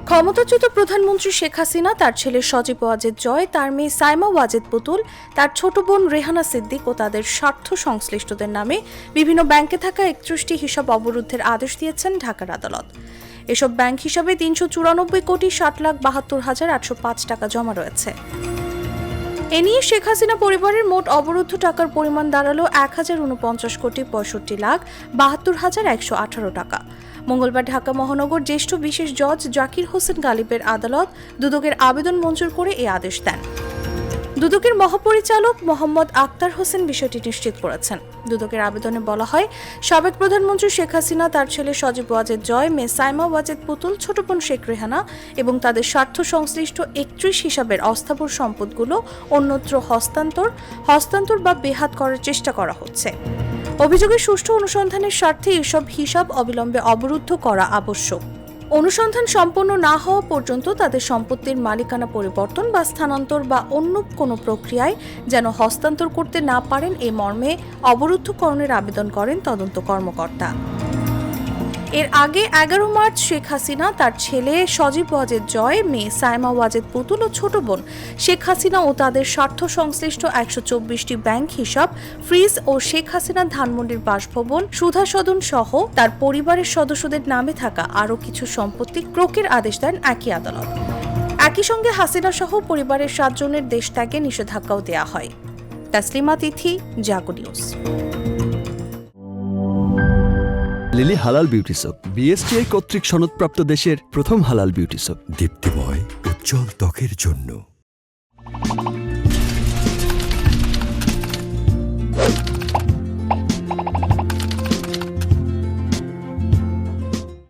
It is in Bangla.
ক্ষমতাচ্যুত প্রধানমন্ত্রী শেখ হাসিনা, তার ছেলে সজীব ওয়াজেদ জয়, তার মেয়ে সাইমা ওয়াজেদ পুতুল, তার ছোট বোন রেহানা সিদ্দিক ও তাদের স্বার্থ সংশ্লিষ্টদের নামে বিভিন্ন ব্যাংকে থাকা 31টি হিসাব অবরুদ্ধের আদেশ দিয়েছেন ঢাকার আদালত। এসব ব্যাংক হিসাবে 394,60,72,805 টাকা জমা রয়েছে। এ নিয়ে শেখ হাসিনা পরিবারের মোট অবরুদ্ধ টাকার পরিমাণ দাঁড়ালো 1,49,65,72,118 টাকা। মঙ্গলবার ঢাকা মহানগর জ্যেষ্ঠ বিশেষ জজ জাকির হোসেন গালিবের আদালত দুদকের আবেদন মঞ্জুর করে এই আদেশ দেন। দুদকের মহাপরিচালক মোহাম্মদ আক্তার হোসেন বিষয়টি নিশ্চিত করেছেন। দুদকের আবেদনে বলা হয়, সাবেক প্রধানমন্ত্রী শেখ হাসিনা, তার ছেলে সজীব ওয়াজেদ জয়, মেয়ে সাইমা ওয়াজেদ পুতুল, ছোট বোন শেখ রেহানা এবং তাদের স্বার্থ সংশ্লিষ্ট 31 হিসাবের অস্থাবর সম্পদগুলো অন্যত্র হস্তান্তর বা বেহাত করার চেষ্টা করা হচ্ছে। অভিযোগের সুষ্ঠু অনুসন্ধানের স্বার্থে এসব হিসাব অবিলম্বে অবরুদ্ধ করা আবশ্যক। অনুসন্ধান সম্পন্ন না হওয়া পর্যন্ত তাদের সম্পত্তির মালিকানা পরিবর্তন বা স্থানান্তর বা অন্য কোনো প্রক্রিয়ায় যেন হস্তান্তর করতে না পারেন এ মর্মে অবরুদ্ধকরণের আবেদন করেন তদন্ত কর্মকর্তা। এর আগে 11 মার্চ শেখ হাসিনা, তার ছেলে সজীব ওয়াজেদ জয়, মেয়ে সাইমা ওয়াজেদ পুতুল ও ছোট বোন শেখ হাসিনা ও তাদের স্বার্থ সংশ্লিষ্ট 124টি ব্যাংক হিসাব, ফ্রিজ ও শেখ হাসিনার ধানমন্ডির বাসভবন, সুধা সদন সহ তার পরিবারের সদস্যদের নামে থাকা আরও কিছু সম্পত্তি ক্রোকের আদেশ দেন একই আদালত। একই সঙ্গে হাসিনা সহ পরিবারের 7 জনের দেশ ত্যাগে নিষেধাজ্ঞাও দেওয়া হয়। তাসলিমা তিথি, জাগো নিউজ। লিলি হালাল বিউটি সোপ, বিএসটিআই কর্তৃক সনদপ্রাপ্ত দেশের প্রথম হালাল বিউটি সোপ। দীপ্তিময় উজ্জ্বল ত্বকের জন্য।